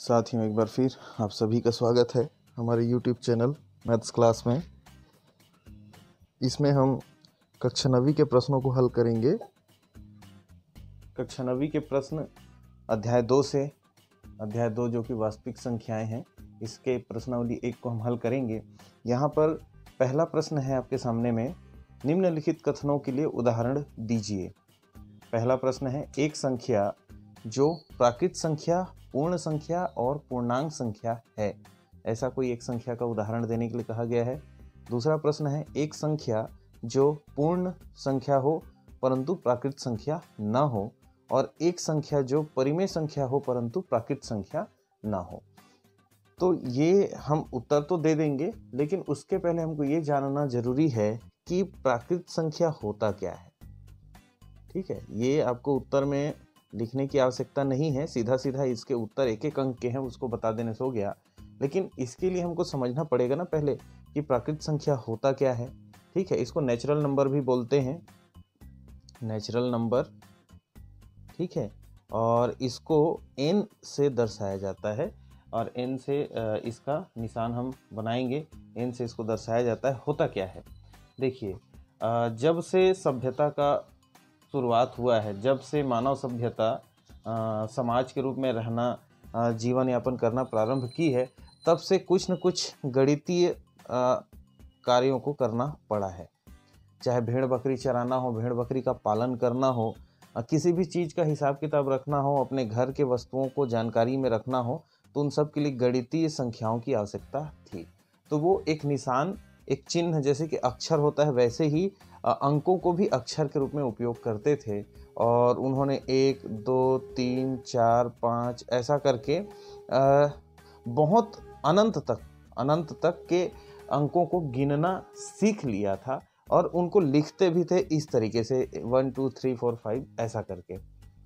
साथियों, एक बार फिर आप सभी का स्वागत है हमारे YouTube चैनल मैथ्स क्लास में। इसमें हम कक्षा 9वीं के प्रश्नों को हल करेंगे। कक्षा 9वीं के प्रश्न अध्याय 2 से, अध्याय 2 जो कि वास्तविक संख्याएं हैं, इसके प्रश्नावली 1 को हम हल करेंगे। यहाँ पर पहला प्रश्न है आपके सामने में, निम्नलिखित कथनों के लिए उदाहरण दीजिए। पहला प्रश्न है, एक संख्या जो प्राकृत संख्या, पूर्ण संख्या और पूर्णांक संख्या है, ऐसा कोई एक संख्या का उदाहरण देने के लिए कहा गया है। दूसरा प्रश्न है, एक संख्या जो पूर्ण संख्या हो परंतु प्राकृत संख्या न हो, और एक संख्या जो परिमेय संख्या हो परंतु प्राकृत संख्या न हो। तो ये हम उत्तर तो दे देंगे, लेकिन उसके पहले हमको ये जानना जरूरी है कि प्राकृत संख्या होता क्या है। ठीक है, ये आपको उत्तर में लिखने की आवश्यकता नहीं है, सीधा सीधा इसके उत्तर एक एक अंक के हैं उसको बता देने से हो गया। लेकिन इसके लिए हमको समझना पड़ेगा ना पहले कि प्राकृत संख्या होता क्या है। ठीक है, इसको नेचुरल नंबर भी बोलते हैं, नेचुरल नंबर। ठीक है, और इसको n से दर्शाया जाता है, और n से इसका निशान हम बनाएंगे, n से इसको दर्शाया जाता है। होता क्या है, देखिए, जब से सभ्यता का शुरुआत हुआ है, जब से मानव सभ्यता समाज के रूप में रहना, जीवन यापन करना प्रारंभ की है, तब से कुछ न कुछ गणितीय कार्यों को करना पड़ा है। चाहे भेड़ बकरी चराना हो, भेड़ बकरी का पालन करना हो, किसी भी चीज़ का हिसाब किताब रखना हो, अपने घर के वस्तुओं को जानकारी में रखना हो, तो उन सब के लिए गणितीय संख्याओं की आवश्यकता थी। तो वो एक निशान, एक चिन्ह, जैसे कि अक्षर होता है वैसे ही अंकों को भी अक्षर के रूप में उपयोग करते थे। और उन्होंने 1, 2, 3, 4, 5 ऐसा करके बहुत अनंत तक के अंकों को गिनना सीख लिया था, और उनको लिखते भी थे इस तरीके से 1 2 3 4 5 ऐसा करके।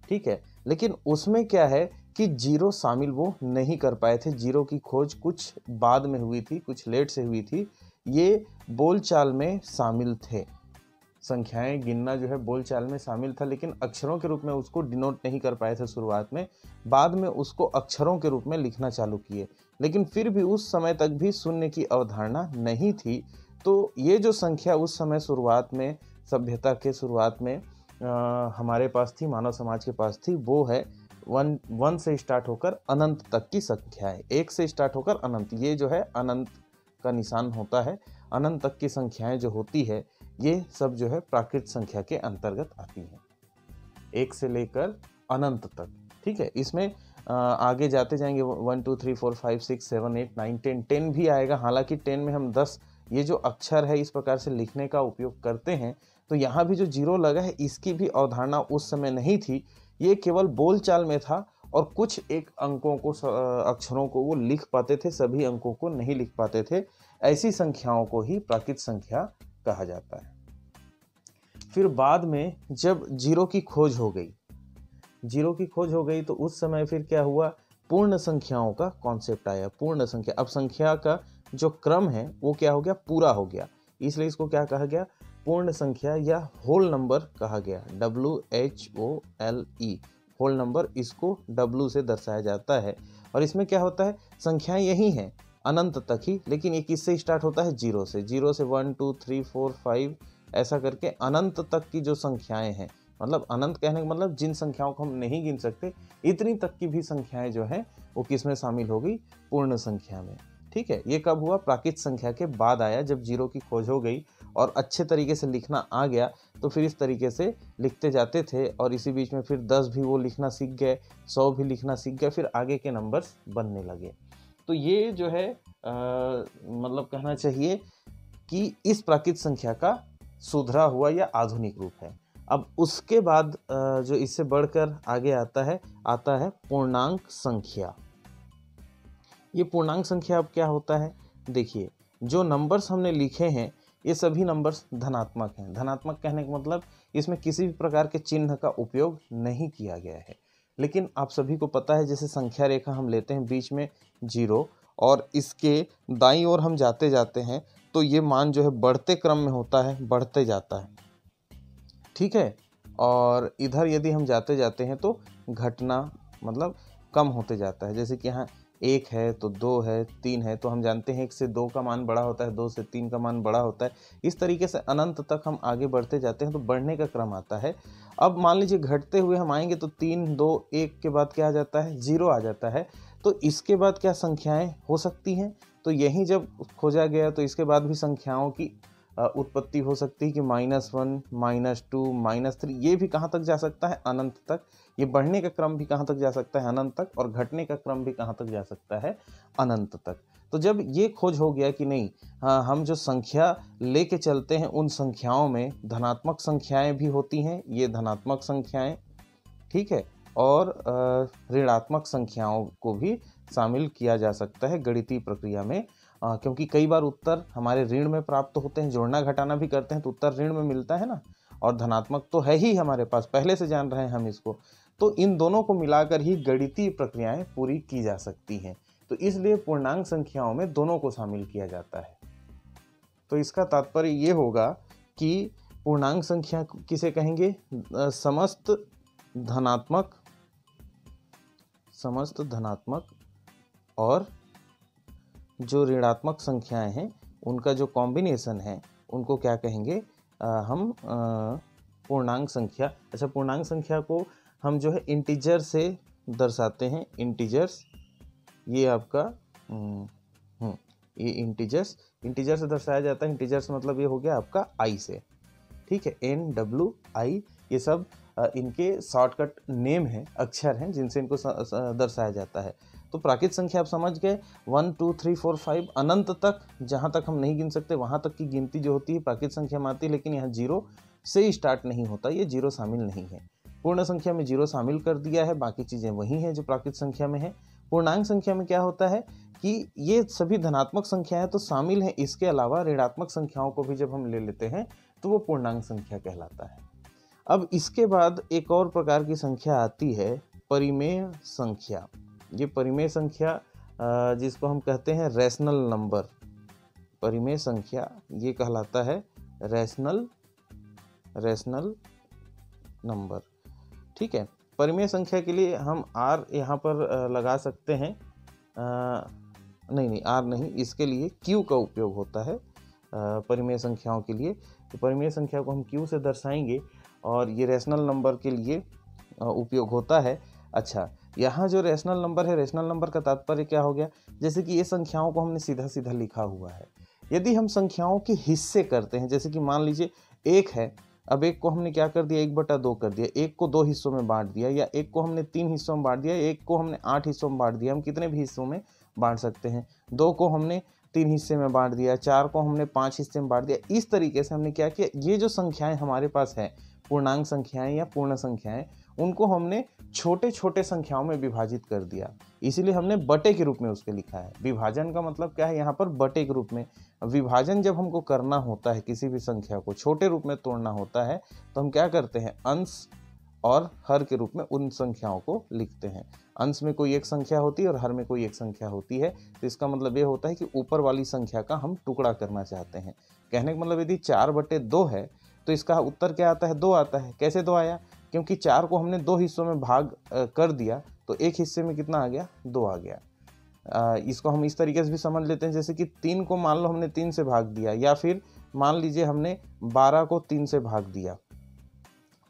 ठीक है, लेकिन उसमें क्या है कि जीरो शामिल वो नहीं कर पाए थे। जीरो की खोज कुछ बाद में हुई थी, कुछ लेट से हुई थी। ये बोलचाल में शामिल थे, संख्याएं गिनना जो है बोलचाल में शामिल था, लेकिन अक्षरों के रूप में उसको डिनोट नहीं कर पाए थे शुरुआत में। बाद में उसको अक्षरों के रूप में लिखना चालू किए, लेकिन फिर भी उस समय तक भी शून्य की अवधारणा नहीं थी। तो ये जो संख्या उस समय शुरुआत में, सभ्यता के शुरुआत में हमारे पास थी, मानव समाज के पास थी, वो है 1 से स्टार्ट होकर अनंत तक की संख्या है। 1 से स्टार्ट होकर अनंत, ये जो है अनंत का निशान होता है। अनंत तक की संख्याएं जो होती है, ये सब जो है प्राकृत संख्या के अंतर्गत आती हैं, 1 से लेकर अनंत तक। ठीक है, इसमें आगे जाते जाएंगे 1 2 3 4 5 6 7 8 9 10 10 भी आएगा। हालांकि 10 में हम 10 ये जो अक्षर है इस प्रकार से लिखने का उपयोग करते हैं, तो यहाँ भी जो जीरो लगा है इसकी भी अवधारणा उस समय नहीं थी। ये केवल बोलचाल में था, और कुछ एक अंकों को, अक्षरों को वो लिख पाते थे, सभी अंकों को नहीं लिख पाते थे। ऐसी संख्याओं को ही प्राकृत संख्या कहा जाता है। फिर बाद में जब जीरो की खोज हो गई, तो उस समय फिर क्या हुआ, पूर्ण संख्याओं का कॉन्सेप्ट आया। पूर्ण संख्या, अब संख्या का जो क्रम है वो क्या हो गया, पूरा हो गया, इसलिए इसको क्या कहा गया, पूर्ण संख्या या होल नंबर कहा गया। WHOLE, होल नंबर, इसको W से दर्शाया जाता है। और इसमें क्या होता है, संख्याएं यही हैं अनंत तक ही, लेकिन ये किससे स्टार्ट होता है, जीरो से। 1 2 3 4 5 ऐसा करके अनंत तक की जो संख्याएं हैं, मतलब अनंत कहने का मतलब जिन संख्याओं को हम नहीं गिन सकते, इतनी तक की भी संख्याएं जो हैं वो किस में शामिल हो गई, पूर्ण संख्या में। ठीक है, ये कब हुआ, प्राकृत संख्या के बाद आया, जब जीरो की खोज हो गई और अच्छे तरीके से लिखना आ गया, तो फिर इस तरीके से लिखते जाते थे। और इसी बीच में फिर 10 भी वो लिखना सीख गए, 100 भी लिखना सीख गए, फिर आगे के नंबर्स बनने लगे। तो ये जो है मतलब कहना चाहिए कि इस प्राकृत संख्या का सुधरा हुआ या आधुनिक रूप है। अब उसके बाद जो इससे बढ़कर आगे आता है पूर्णांक संख्या। ये पूर्णांक संख्या अब क्या होता है, देखिए, जो नंबर्स हमने लिखे हैं ये सभी नंबर्स धनात्मक हैं। धनात्मक कहने का मतलब इसमें किसी भी प्रकार के चिन्ह का उपयोग नहीं किया गया है। लेकिन आप सभी को पता है, जैसे संख्या रेखा हम लेते हैं, बीच में जीरो, और इसके दाईं ओर हम जाते जाते हैं, तो ये मान जो है बढ़ते क्रम में होता है, बढ़ते जाता है। ठीक है, और इधर यदि हम जाते जाते हैं तो घटना मतलब कम होते जाता है। जैसे कि यहाँ 1 है तो 2 है, 3 है, तो हम जानते हैं 1 से 2 का मान बड़ा होता है, 2 से 3 का मान बड़ा होता है। इस तरीके से अनंत तक हम आगे बढ़ते जाते हैं तो बढ़ने का क्रम आता है। अब मान लीजिए घटते हुए हम आएंगे तो 3, 2, 1 के बाद क्या आ जाता है, 0 आ जाता है। तो इसके बाद क्या संख्याएं हो सकती हैं, तो यही जब खोजा गया तो इसके बाद भी संख्याओं की उत्पत्ति हो सकती है कि -1, -2, -3, ये भी कहाँ तक जा सकता है, अनंत तक। ये बढ़ने का क्रम भी कहाँ तक जा सकता है, अनंत तक, और घटने का क्रम भी कहाँ तक जा सकता है, अनंत तक। तो जब ये खोज हो गया कि नहीं, हाँ, हम जो संख्या लेके चलते हैं उन संख्याओं में धनात्मक संख्याएं भी होती हैं, ये धनात्मक संख्याएं, ठीक है, और ऋणात्मक संख्याओं को भी शामिल किया जा सकता है गणितीय प्रक्रिया में, क्योंकि कई बार उत्तर हमारे ऋण में प्राप्त होते हैं, जोड़ना घटाना भी करते हैं तो उत्तर ऋण में मिलता है ना, और धनात्मक तो है ही हमारे पास, पहले से जान रहे हैं हम इसको। तो इन दोनों को मिलाकर ही गणितीय प्रक्रियाएं पूरी की जा सकती हैं। तो इसलिए पूर्णांक संख्याओं में दोनों को शामिल किया जाता है। तो इसका तात्पर्य ये होगा कि पूर्णांक संख्या किसे कहेंगे, समस्त धनात्मक और जो ऋणात्मक संख्याएं हैं उनका जो कॉम्बिनेशन है उनको क्या कहेंगे, हम पूर्णांक संख्या। अच्छा, पूर्णांक संख्या को हम जो है इंटीजर से दर्शाते हैं, इंटीजर्स, ये आपका ये इंटीजर से दर्शाया जाता है। इंटीजर्स मतलब ये हो गया आपका आई से, ठीक है, NWI, ये सब इनके शॉर्टकट नेम हैं, अक्षर हैं जिनसे इनको दर्शाया जाता है। तो प्राकृत संख्या आप समझ गए, 1 2 3 4 5 अनंत तक, जहाँ तक हम नहीं गिन सकते वहाँ तक की गिनती जो होती है प्राकृत संख्या में आती है, लेकिन यहाँ 0 से स्टार्ट नहीं होता, ये 0 शामिल नहीं है। पूर्ण संख्या में 0 शामिल कर दिया है, बाकी चीज़ें वही हैं जो प्राकृत संख्या में है। पूर्णांक संख्या में क्या होता है कि ये सभी धनात्मक संख्याएं तो शामिल हैं, इसके अलावा ऋणात्मक संख्याओं को भी जब हम ले लेते हैं तो वो पूर्णांक संख्या कहलाता है। अब इसके बाद एक और प्रकार की संख्या आती है, परिमेय संख्या। ये परिमेय संख्या जिसको हम कहते हैं रैशनल नंबर, परिमेय संख्या ये कहलाता है रैशनल नंबर, ठीक है। परिमेय संख्या के लिए हम R यहाँ पर लगा सकते हैं, नहीं R नहीं, इसके लिए Q का उपयोग होता है परिमेय संख्याओं के लिए। तो परिमेय संख्या को हम Q से दर्शाएंगे और ये रैशनल नंबर के लिए उपयोग होता है। अच्छा, यहाँ जो रैशनल नंबर है, रैशनल नंबर का तात्पर्य क्या हो गया, जैसे कि ये संख्याओं को हमने सीधा सीधा लिखा हुआ है। यदि हम संख्याओं के हिस्से करते हैं, जैसे कि मान लीजिए 1 है, अब 1 को हमने क्या कर दिया, 1/2 कर दिया, 1 को 2 हिस्सों में बांट दिया, या 1 को हमने 3 हिस्सों में बांट दिया, 1 को हमने 8 हिस्सों में बांट दिया। हम कितने भी हिस्सों में बांट सकते हैं, 2 को हमने 3 हिस्से में बांट दिया, 4 को हमने 5 हिस्से में बांट दिया। इस तरीके से हमने क्या किया, ये जो संख्याएं हमारे पास है, पूर्णांक संख्याएं या पूर्ण संख्याएं, उनको हमने छोटे छोटे संख्याओं में विभाजित कर दिया, इसीलिए हमने बटे के रूप में उसके लिखा है। विभाजन का मतलब क्या है, यहाँ पर बटे के रूप में। विभाजन जब हमको करना होता है, किसी भी संख्या को छोटे रूप में तोड़ना होता है, तो हम क्या करते हैं, अंश और हर के रूप में उन संख्याओं को लिखते हैं। अंश में कोई एक संख्या होती है और हर में कोई एक संख्या होती है। तो इसका मतलब ये होता है कि ऊपर वाली संख्या का हम टुकड़ा करना चाहते हैं। कहने का मतलब यदि 4/2 है तो इसका उत्तर क्या आता है, 2 आता है। कैसे 2 आया, क्योंकि 4 को हमने 2 हिस्सों में भाग कर दिया, तो एक हिस्से में कितना आ गया, 2 आ गया। इसको हम इस तरीके से भी समझ लेते हैं, जैसे कि 3 को मान लो हमने 3 से भाग दिया, या फिर मान लीजिए हमने 12 को 3 से भाग दिया,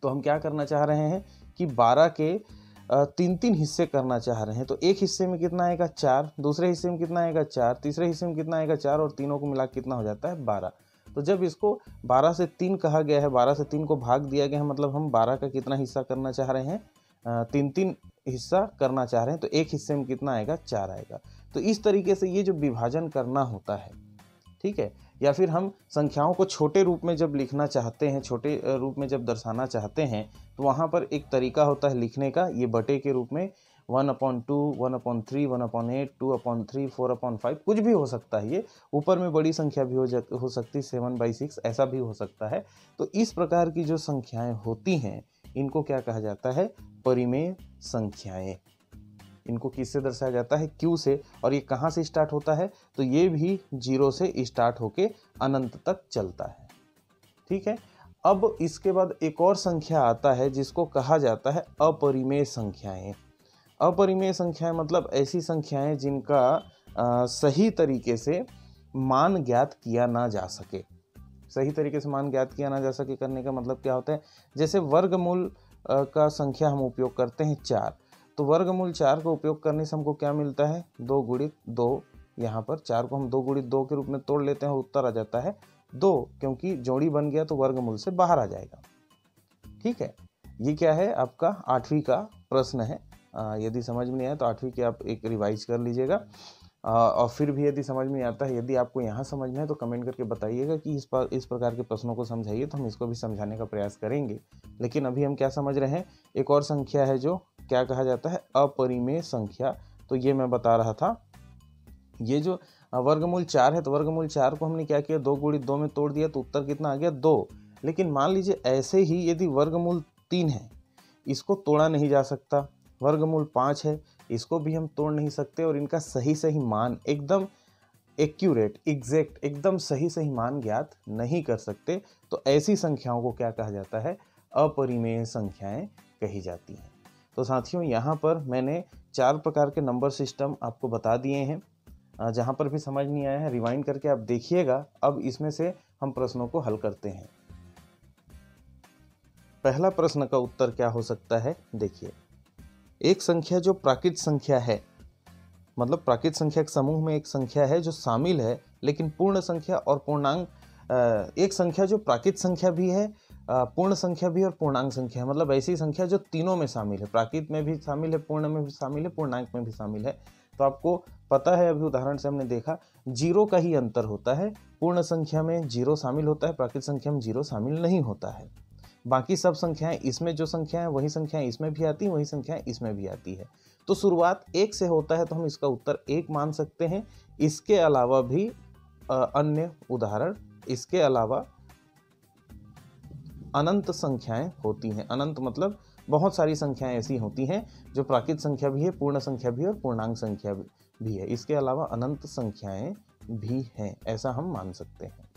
तो हम क्या करना चाह रहे हैं कि 12 के 3-3 हिस्से करना चाह रहे हैं। तो एक हिस्से में कितना आएगा, 4, दूसरे हिस्से में कितना आएगा, 4, तीसरे हिस्से में कितना आएगा, 4, और तीनों को मिला कितना हो जाता है, 12। तो जब इसको 12 से 3 कहा गया है, 12 से 3 को भाग दिया गया है, मतलब हम 12 का कितना हिस्सा करना चाह रहे हैं, 3-3 हिस्सा करना चाह रहे हैं। तो एक हिस्से में कितना आएगा, 4 आएगा। तो इस तरीके से ये जो विभाजन करना होता है, ठीक है। या फिर हम संख्याओं को छोटे रूप में जब लिखना चाहते हैं, छोटे रूप में जब दर्शाना चाहते हैं, तो वहाँ पर एक तरीका होता है लिखने का, ये बटे के रूप में 1/2, 1/3, 1/8, 2/3, 4/5, कुछ भी हो सकता है। ये ऊपर में बड़ी संख्या भी हो सकती है, 7/6, ऐसा भी हो सकता है। तो इस प्रकार की जो संख्याएं होती हैं, इनको क्या कहा जाता है, परिमेय संख्याएं। इनको किससे दर्शाया जाता है, Q से। और ये कहाँ से स्टार्ट होता है, तो ये भी 0 से स्टार्ट होके अनंत तक चलता है, ठीक है। अब इसके बाद एक और संख्या आता है जिसको कहा जाता है अपरिमेय संख्याएं। अपरिमेय संख्याएं मतलब ऐसी संख्याएं जिनका सही तरीके से मान ज्ञात किया ना जा सके। सही तरीके से मान ज्ञात किया ना जा सके करने का मतलब क्या होता है, जैसे वर्गमूल का संख्या हम उपयोग करते हैं 4, तो वर्गमूल 4 का उपयोग करने से हमको क्या मिलता है, 2 गुणित 2। यहाँ पर 4 को हम 2 गुणित 2 के रूप में तोड़ लेते हैं और उत्तर आ जाता है 2, क्योंकि जोड़ी बन गया तो वर्गमूल से बाहर आ जाएगा। ठीक है, ये क्या है, आपका 8वीं का प्रश्न है। यदि समझ में नहीं आया तो 8वीं के आप एक रिवाइज कर लीजिएगा, और फिर भी यदि समझ में आता है, यदि आपको यहाँ समझना है तो कमेंट करके बताइएगा कि इस प्रकार के प्रश्नों को समझाइए, तो हम इसको भी समझाने का प्रयास करेंगे। लेकिन अभी हम क्या समझ रहे हैं, एक और संख्या है जो क्या कहा जाता है, अपरिमेय संख्या। तो ये मैं बता रहा था, ये जो वर्गमूल 4 है, तो वर्गमूल 4 को हमने क्या किया, 2 गुणित 2 में तोड़ दिया तो उत्तर कितना आ गया, 2। लेकिन मान लीजिए ऐसे ही यदि वर्गमूल 3 है, इसको तोड़ा नहीं जा सकता, वर्गमूल 5 है, इसको भी हम तोड़ नहीं सकते, और इनका सही सही मान एकदम एक्यूरेट एग्जैक्ट एकदम सही सही मान ज्ञात नहीं कर सकते, तो ऐसी संख्याओं को क्या कहा जाता है, अपरिमेय संख्याएं कही जाती हैं। तो साथियों, यहाँ पर मैंने 4 प्रकार के नंबर सिस्टम आपको बता दिए हैं। जहाँ पर भी समझ नहीं आया है रिवाइंड करके आप देखिएगा। अब इसमें से हम प्रश्नों को हल करते हैं। पहला प्रश्न का उत्तर क्या हो सकता है, देखिए, एक संख्या जो प्राकृत संख्या है, मतलब प्राकृत संख्या के समूह में एक संख्या है जो शामिल है, लेकिन पूर्ण संख्या और पूर्णांक, एक संख्या जो प्राकृत संख्या भी है, पूर्ण संख्या भी और पूर्णांक संख्या है, मतलब ऐसी संख्या जो तीनों में शामिल है, प्राकृत में भी शामिल है, पूर्ण में भी शामिल है, पूर्णांक में भी शामिल है। तो आपको पता है, अभी उदाहरण से हमने देखा, 0 का ही अंतर होता है, पूर्ण संख्या में 0 शामिल होता है, प्राकृत संख्या में 0 शामिल नहीं होता है। बाकी सब संख्याएं, इसमें जो संख्याएं वही संख्याएं इसमें भी आती हैं, वही संख्याएं इसमें भी आती है। तो शुरुआत 1 से होता है, तो हम इसका उत्तर 1 मान सकते हैं। इसके अलावा भी अन्य उदाहरण, इसके अलावा अनंत संख्याएं होती हैं। अनंत मतलब बहुत सारी संख्याएं ऐसी होती हैं जो प्राकृत संख्या भी है, पूर्ण संख्या भी है और पूर्णांक संख्या भी है। इसके अलावा अनंत संख्याएं भी हैं, ऐसा हम मान सकते हैं।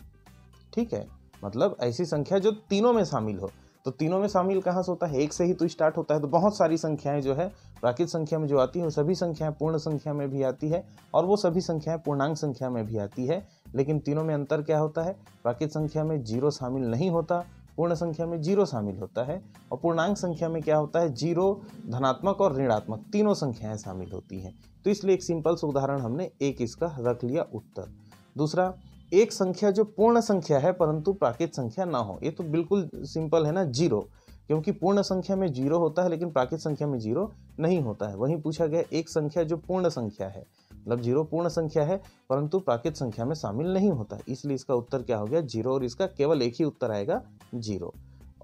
ठीक है, मतलब ऐसी संख्या जो तीनों में शामिल हो। तो तीनों में शामिल कहाँ से होता है, 1 से ही तो स्टार्ट होता है। तो बहुत सारी संख्याएं जो है प्राकृत संख्या में जो आती है, वो सभी संख्याएं पूर्ण संख्या में भी आती है, और वो सभी संख्याएं पूर्णांक संख्या में भी आती है। लेकिन तीनों में अंतर क्या होता है, प्राकृत संख्या में 0 शामिल नहीं होता, पूर्ण संख्या में 0 शामिल होता है, और पूर्णांक संख्या में क्या होता है, 0, धनात्मक और ऋणात्मक तीनों संख्याएं शामिल होती हैं। तो इसलिए एक सिंपल सा उदाहरण हमने एक इसका रख लिया उत्तर। दूसरा, एक संख्या जो पूर्ण संख्या है परंतु प्राकृत संख्या ना हो, ये तो बिल्कुल सिंपल है ना, 0, क्योंकि पूर्ण संख्या में 0 होता है लेकिन प्राकृत संख्या में 0 नहीं होता है। वहीं पूछा गया एक संख्या जो पूर्ण संख्या है, मतलब 0 पूर्ण संख्या है परंतु प्राकृत संख्या में शामिल नहीं होता है, इसलिए इसका उत्तर क्या हो गया, 0, और इसका केवल एक ही उत्तर आएगा, 0।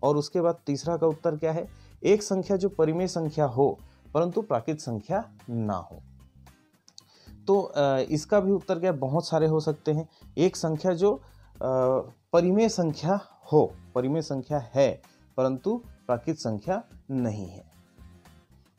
और उसके बाद तीसरा का उत्तर क्या है, एक संख्या जो परिमेय संख्या हो परंतु प्राकृत संख्या ना हो। तो इसका भी उत्तर क्या, बहुत सारे हो सकते हैं। एक संख्या जो परिमेय संख्या हो, परिमेय संख्या है परंतु प्राकृत संख्या नहीं है,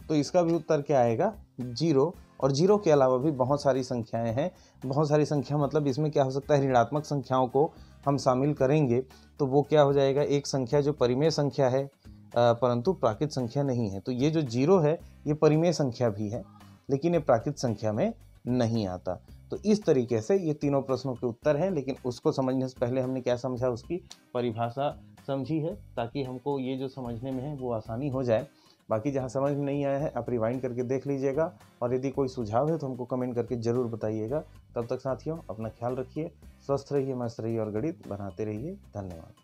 तो इसका भी उत्तर क्या आएगा, 0। और 0 के अलावा भी बहुत सारी संख्याएं हैं। बहुत सारी संख्या मतलब इसमें क्या हो सकता है, ऋणात्मक संख्याओं को हम शामिल करेंगे तो वो क्या हो जाएगा, एक संख्या जो परिमेय संख्या है परंतु प्राकृत संख्या नहीं है। तो ये जो 0 है ये परिमेय संख्या भी है लेकिन ये प्राकृत संख्या में नहीं आता। तो इस तरीके से ये तीनों प्रश्नों के उत्तर हैं, लेकिन उसको समझने से पहले हमने क्या समझा, उसकी परिभाषा समझी है, ताकि हमको ये जो समझने में है वो आसानी हो जाए। बाकी जहाँ समझ में नहीं आया है आप रिवाइंड करके देख लीजिएगा, और यदि कोई सुझाव है तो हमको कमेंट करके ज़रूर बताइएगा। तब तक साथियों, अपना ख्याल रखिए, स्वस्थ रहिए, मस्त रहिए और गणित बनाते रहिए। धन्यवाद।